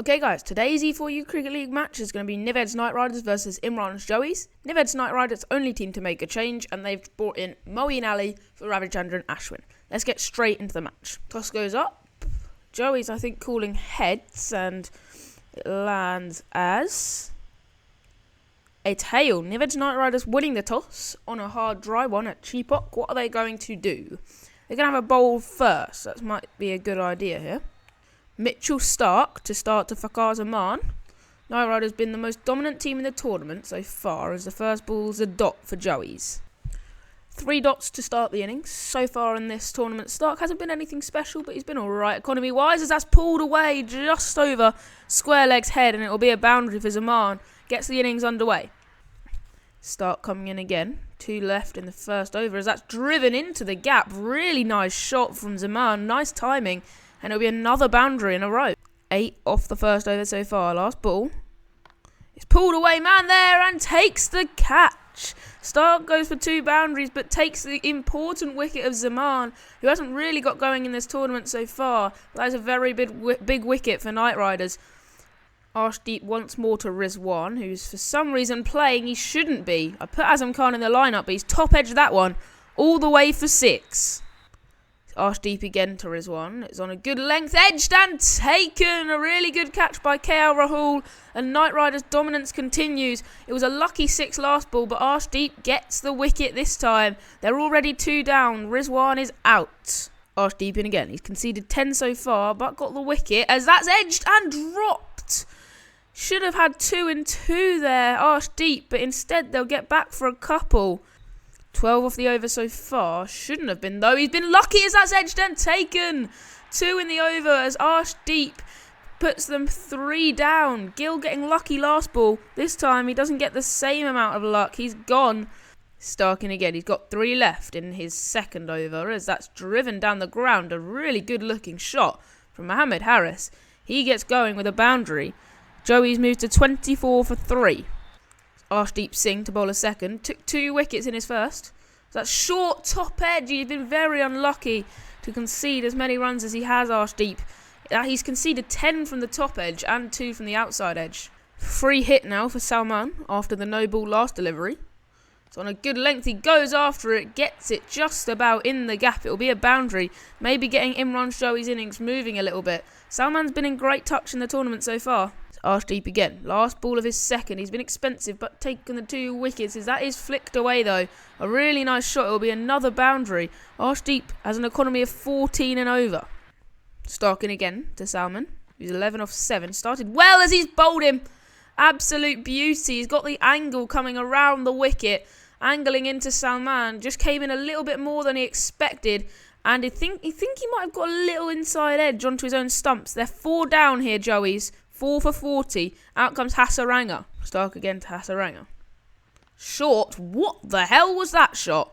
Okay guys, today's E4U Cricket League match is going to be Nived's Nightriders versus Imran's Joey's. Nived's Nightriders only team to make a change, and they've brought in Moeen Ali for Ravichandran Ashwin. Let's get straight into the match. Toss goes up. Joey's, I think, calling heads, and it lands as a tail. Nived's Nightriders winning the toss on a hard dry one at Cheapok. What are they going to do? They're going to have a bowl first. That might be a good idea here. Mitchell Stark to start to Fakar's Imran. Nightriders been the most dominant team in the tournament so far, as the first ball's a dot for Joey's. 3 dots to start the innings. So far in this tournament, Stark hasn't been anything special, but he's been alright economy-wise, as that's pulled away just over square leg's head, and it'll be a boundary for Zaman. Gets the innings underway. Stark coming in again. 2 left in the first over, as that's driven into the gap. Really nice shot from Zaman. Nice timing. And it'll be another boundary in a row. 8 off the first over so far. Last ball. It's pulled away, man there, and takes the catch. Stark goes for 2 boundaries, but takes the important wicket of Zaman, who hasn't really got going in this tournament so far. That is a very big wicket for Nightriders. Arshdeep once more to Rizwan, who's for some reason playing he shouldn't be. I put Azam Khan in the lineup, but he's top edged that one all the way for 6. Arshdeep again to Rizwan. It's on a good length, edged and taken. A really good catch by KL Rahul, and Nightriders' dominance continues. It was a lucky 6 last ball, but Arshdeep gets the wicket this time. They're already 2 down. Rizwan is out. Arshdeep in again. He's conceded 10 so far, but got the wicket, as that's edged and dropped. Should have had 2 and 2 there, Arshdeep, but instead they'll get back for a couple. 12 off the over so far. Shouldn't have been, though. He's been lucky as that's edged and taken. 2 in the over as Arshdeep puts them 3 down. Gill getting lucky last ball. This time he doesn't get the same amount of luck. He's gone. Stark in again. He's got 3 left in his second over, as that's driven down the ground. A really good looking shot from Mohammed Harris. He gets going with a boundary. Joey's moved to 24 for 3. Arshdeep Singh to bowl a second. Took 2 wickets in his first. So that's short top edge. He's been very unlucky to concede as many runs as he has, Arshdeep. He's conceded 10 from the top edge and 2 from the outside edge. Free hit now for Salman after the no ball last delivery. So on a good length, he goes after it, gets it just about in the gap. It'll be a boundary, maybe getting Imran Joey's innings moving a little bit. Salman's been in great touch in the tournament so far. Arshdeep again. Last ball of his second. He's been expensive, but taken the 2 wickets. As that is flicked away, though. A really nice shot. It'll be another boundary. Arshdeep has an economy of 14 and over. Stark in again to Salman. He's 11 off 7. Started well as he's bowled him. Absolute beauty. He's got the angle coming around the wicket. Angling into Salman. Just came in a little bit more than he expected. And I think he might have got a little inside edge onto his own stumps. They're 4 down here, Joey's. 4 for 40. Out comes Hasaranga. Stark again to Hasaranga. Short. What the hell was that shot?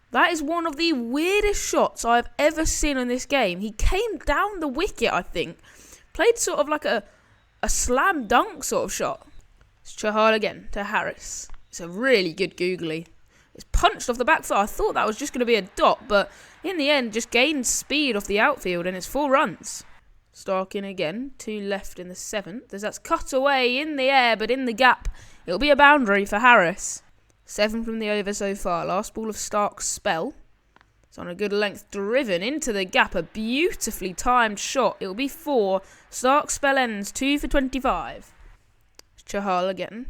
That is one of the weirdest shots I've ever seen in this game. He came down the wicket, I think. Played sort of like a slam dunk sort of shot. It's Chahal again to Harris. It's a really good googly. It's punched off the back foot. I thought that was just going to be a dot, but in the end just gained speed off the outfield, and it's 4 runs. Stark in again. 2 left in the 7th. As that's cut away in the air, but in the gap. It'll be a boundary for Harris. 7 from the over so far. Last ball of Stark's spell. It's on a good length. Driven into the gap. A beautifully timed shot. It'll be 4. Stark's spell ends. 2 for 25. Chahal again.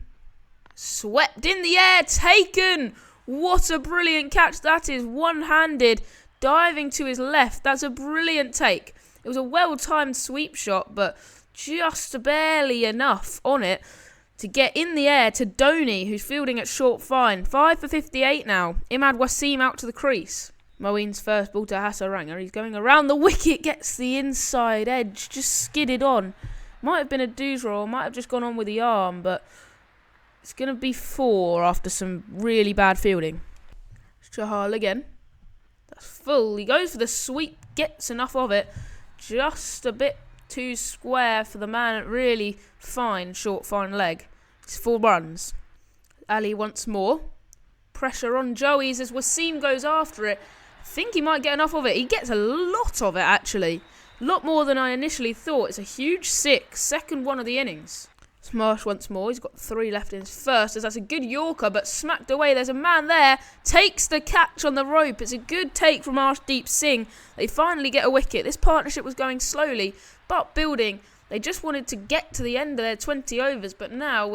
Swept in the air. Taken. What a brilliant catch that is. One-handed. Diving to his left. That's a brilliant take. It was a well-timed sweep shot, but just barely enough on it to get in the air to Dhoni, who's fielding at short fine. 5 for 58 now. Imad Wasim out to the crease. Moeen's first ball to Hasaranga. He's going around the wicket, gets the inside edge, just skidded on. Might have been a doosra, or might have just gone on with the arm, but it's going to be 4 after some really bad fielding. Chahal again. That's full. He goes for the sweep, gets enough of it. Just a bit too square for the man at really fine, short, fine leg. It's 4 runs. Ali once more. Pressure on Joey's as Wasim goes after it. I think he might get enough of it. He gets a lot of it, actually. A lot more than I initially thought. It's a huge 6, second one of the innings. Smash once more. He's got 3 left in his first, as that's a good Yorker, but smacked away. There's a man there. Takes the catch on the rope. It's a good take from Arshdeep Singh. They finally get a wicket. This partnership was going slowly, but building. They just wanted to get to the end of their 20 overs, but now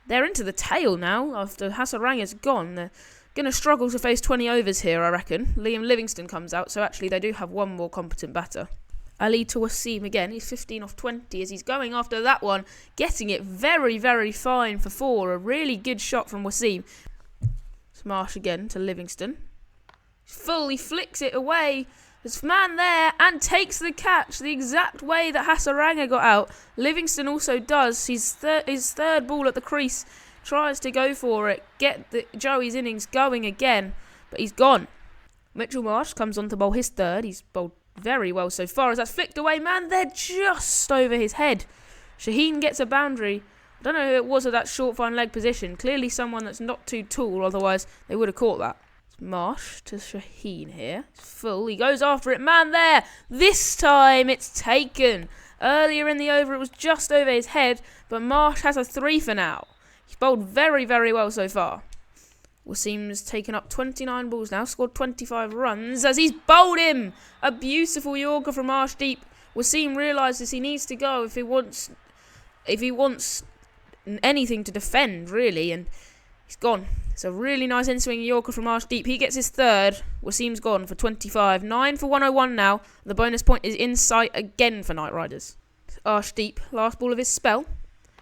they're into the tail now after Hasaranga's gone. They're going to struggle to face 20 overs here, I reckon. Liam Livingstone comes out, so actually they do have one more competent batter. Ali to Wasim again. He's 15 off 20 as he's going after that one, getting it very, very fine for 4. A really good shot from Wasim. Smash again to Livingstone. Fully flicks it away. There's a man there and takes the catch the exact way that Hasaranga got out. Livingstone also does. His third ball at the crease. Tries to go for it. Get Joey's innings going again. But he's gone. Mitchell Marsh comes on to bowl his third. He's bowled very well so far as that's flicked away. Man, they're just over his head. Shaheen gets a boundary. I don't know who it was at that short fine leg position. Clearly someone that's not too tall, otherwise they would have caught that. Marsh to Shaheen here. It's full. He goes after it. Man there. This time it's taken. Earlier in the over it was just over his head, but Marsh has a 3 for now. He's bowled very, very well so far. Wasim's taken up 29 balls now, scored 25 runs as he's bowled him. A beautiful Yorker from Arshdeep. Wasim realises he needs to go if he wants anything to defend, really, and he's gone. It's a really nice in-swing Yorker from Arshdeep. He gets his third. Wasim's gone for 25. 9 for 101 now. The bonus point is in sight again for Nightriders. Arshdeep, last ball of his spell.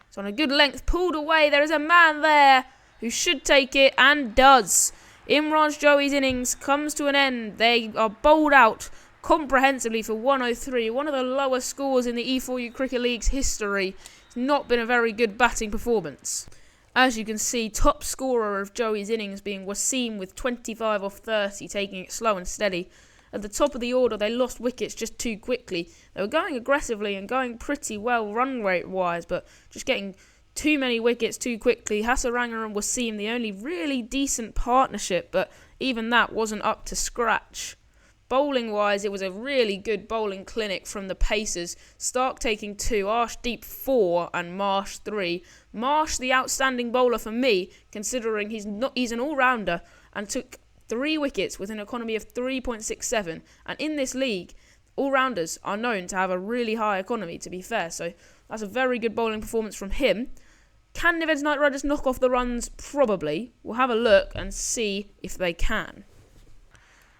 It's on a good length, pulled away. There is a man there who should take it, and does. Imran Joey's innings comes to an end. They are bowled out comprehensively for 103, one of the lowest scores in the E4U Cricket League's history. It's not been a very good batting performance. As you can see, top scorer of Joey's innings being Wasim with 25 off 30, taking it slow and steady. At the top of the order, they lost wickets just too quickly. They were going aggressively and going pretty well run rate-wise, but just getting too many wickets too quickly. Hasaranga and Wasim, the only really decent partnership, but even that wasn't up to scratch. Bowling-wise, it was a really good bowling clinic from the Pacers. Stark taking 2, Arshdeep 4, and Marsh 3. Marsh, the outstanding bowler for me, considering he's an all-rounder, and took 3 wickets with an economy of 3.67. And in this league, all-rounders are known to have a really high economy, to be fair. So that's a very good bowling performance from him. Can Nived's Nightriders knock off the runs? Probably. We'll have a look and see if they can.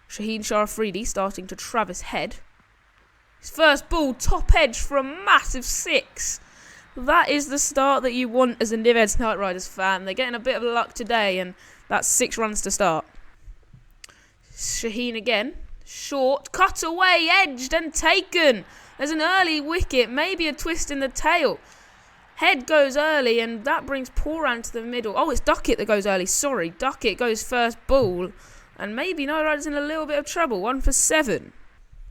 Shaheen Shah Afridi starting to Travis Head. His first ball, top edge for a massive 6. That is the start that you want as a Nived's Nightriders fan. They're getting a bit of luck today, and that's 6 runs to start. Shaheen again. Short, cut away, edged and taken. There's an early wicket, maybe a twist in the tail. Head goes early, and that brings Pooran to the middle. Oh, it's Duckett that goes early. Sorry, Duckett goes first ball. And maybe Nightriders in a little bit of trouble. 1 for 7.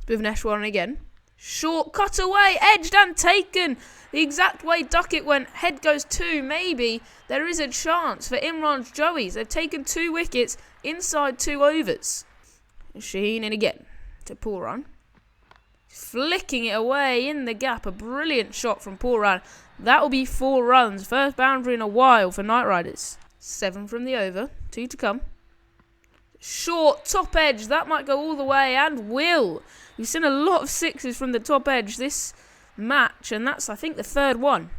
Bhuvneshwaran again. Short, cut away, edged and taken. The exact way Duckett went. Head goes 2. Maybe there is a chance for Imran's Joeys. They've taken 2 wickets inside 2 overs. Shaheen in again to Pooran. Flicking it away in the gap. A brilliant shot from Pooran. That will be 4 runs. First boundary in a while for Nightriders. 7 from the over. 2 to come. Short, top edge. That might go all the way and will. We've seen a lot of 6s from the top edge this match, and that's, I think, the 3rd one.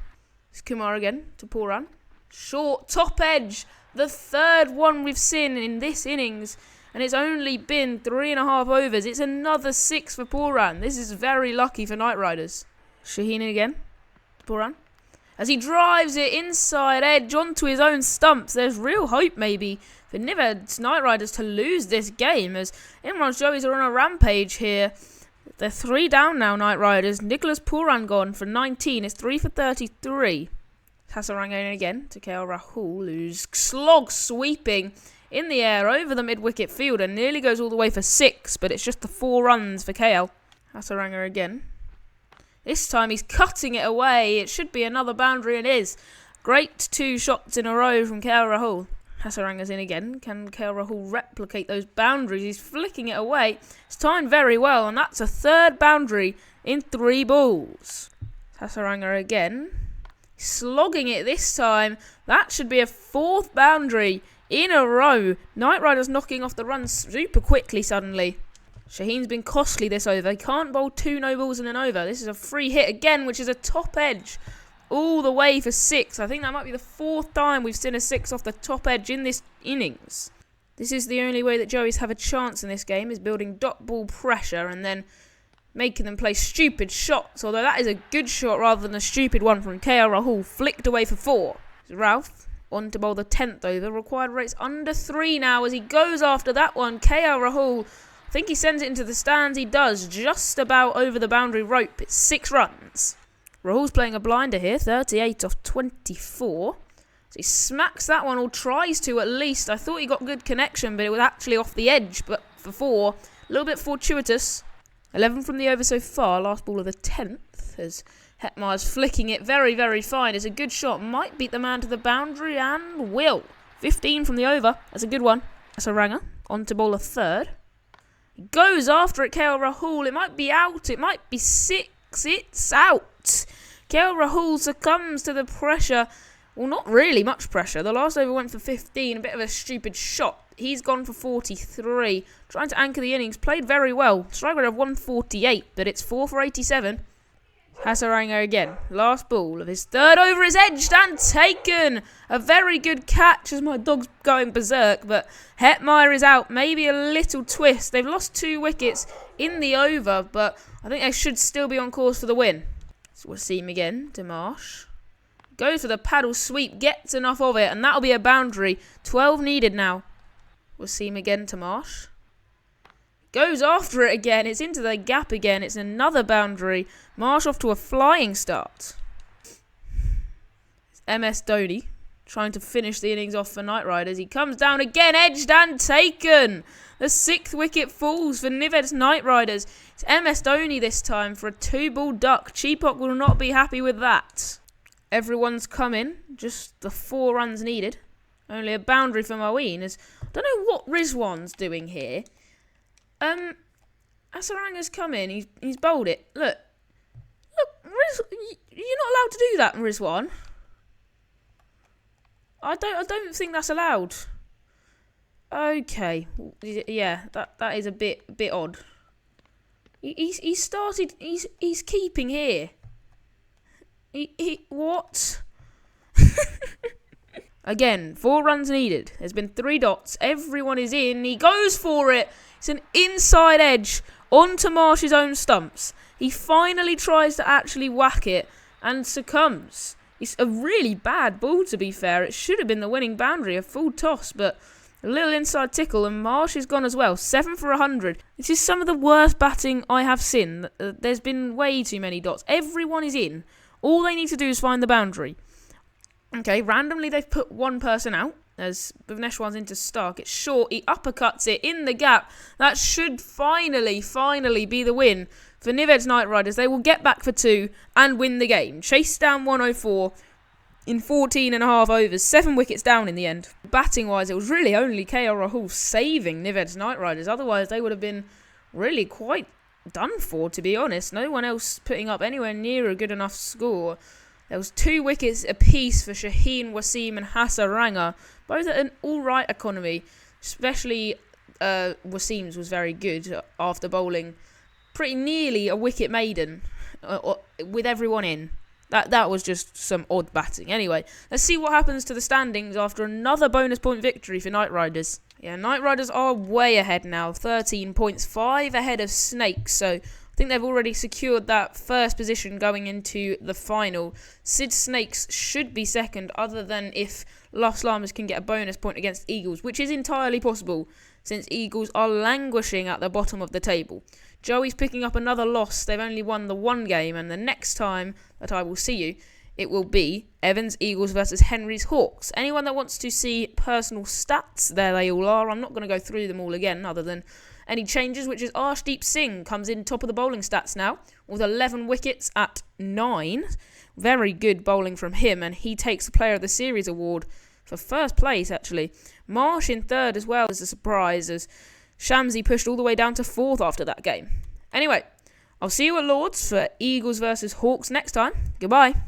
It's Kumar again to Pooran. Short, top edge. The 3rd one we've seen in this innings, and it's only been 3.5 overs. It's another 6 for Pooran. This is very lucky for Nightriders. Shaheen again. Pooran. As he drives it inside edge onto his own stumps. There's real hope maybe for Nived's Nightriders to lose this game, as Imran's Joeys are on a rampage here. They're 3 down now, Nightriders. Nicholas Pooran gone for 19. It's 3 for 33. Hasaranga again to KL Rahul, who's slog sweeping in the air over the mid-wicket field and nearly goes all the way for 6, but it's just the 4 runs for KL. Hasaranga again. This time he's cutting it away. It should be another boundary, and is. Great 2 shots in a row from KL Rahul. Hasaranga's in again. Can KL Rahul replicate those boundaries? He's flicking it away. It's timed very well, and that's a third boundary in 3 balls. Hasaranga again. Slogging it this time. That should be a 4th boundary in a row. Nightriders knocking off the run super quickly suddenly. Shaheen's been costly this over. He can't bowl 2 no balls in an over. This is a free hit again, which is a top edge. All the way for 6. I think that might be the 4th time we've seen a 6 off the top edge in this innings. This is the only way that Joey's have a chance in this game, is building dot ball pressure and then making them play stupid shots. Although that is a good shot rather than a stupid one from KL Rahul. Flicked away for 4. Ralph on to bowl the 10th over. Required rates under 3 now as he goes after that one. KL Rahul, I think he sends it into the stands. He does, just about over the boundary rope. It's 6 runs. Rahul's playing a blinder here, 38 off 24. So he smacks that one, or tries to at least. I thought he got good connection, but it was actually off the edge. But for 4, a little bit fortuitous. 11 from the over so far, last ball of the 10th. As Hetmar's flicking it very, very fine. It's a good shot, might beat the man to the boundary, and will. 15 from the over, that's a good one. That's a ranger, on to bowl a 3rd. He goes after it, KL Rahul. It might be out, it might be 6. It's out. KL Rahul succumbs to the pressure. Well, not really much pressure. The last over went for 15. A bit of a stupid shot. He's gone for 43. Trying to anchor the innings. Played very well. Strike rate of 148, but it's 4 for 87. Hasaranga again. Last ball of his 3rd over is edged and taken. A very good catch as my dog's going berserk, but Hetmeyer is out. Maybe a little twist. They've lost 2 wickets in the over, but I think they should still be on course for the win. So we'll see him again to Marsh. Goes for the paddle sweep, gets enough of it, and that'll be a boundary. 12 needed now. We'll see him again to Marsh. Goes after it again. It's into the gap again. It's another boundary. Marsh off to a flying start. It's MS Dhoni trying to finish the innings off for Nightriders. He comes down again, edged and taken. The 6th wicket falls for Nived's Nightriders. It's MS Dhoni this time for a 2-ball duck. Cheapok will not be happy with that. Everyone's come in. Just the 4 runs needed. Only a boundary for Moeen. I don't know what Rizwan's doing here. Hasaranga's come in. He's bowled it. Look, Riz, you're not allowed to do that, Rizwan. I don't think that's allowed. Okay, yeah, that is a bit odd. He started. He's keeping here. He what? Again, 4 runs needed. There's been 3 dots. Everyone is in. He goes for it. It's an inside edge onto Marsh's own stumps. He finally tries to actually whack it and succumbs. It's a really bad ball, to be fair. It should have been the winning boundary, a full toss, but a little inside tickle, and Marsh is gone as well. 7 for 100. This is some of the worst batting I have seen. There's been way too many dots. Everyone is in. All they need to do is find the boundary. Okay, randomly they've put 1 person out. As Bhuvneshwar's into Stark. It's short. He uppercuts it in the gap. That should finally be the win for Nived's Nightriders. They will get back for 2 and win the game. Chase down 104 in 14.5 overs. 7 wickets down in the end. Batting-wise, it was really only KL Rahul saving Nived's Nightriders. Otherwise, they would have been really quite done for, to be honest. No one else putting up anywhere near a good enough score. There was 2 wickets apiece for Shaheen, Wasim and Hasaranga. Both at an all-right economy. Especially Wasim's was very good after bowling pretty nearly a wicket maiden with everyone in. That was just some odd batting. Anyway, let's see what happens to the standings after another bonus point victory for Nightriders. Yeah, Nightriders are way ahead now. 13 points, 5 ahead of Snakes. So I think they've already secured that first position going into the final. Sid Snakes should be second, other than if Los Llamas can get a bonus point against Eagles, which is entirely possible since Eagles are languishing at the bottom of the table. Joey's picking up another loss. They've only won the 1 game, and the next time that I will see you, it will be Evans Eagles versus Henry's Hawks. Anyone that wants to see personal stats, there they all are. I'm not going to go through them all again, other than any changes, which is Arshdeep Singh comes in top of the bowling stats now with 11 wickets at 9. Very good bowling from him, and he takes the Player of the Series award for first place, actually. Marsh in third as well as a surprise, as Shamsi pushed all the way down to fourth after that game. Anyway, I'll see you at Lords for Eagles versus Hawks next time. Goodbye.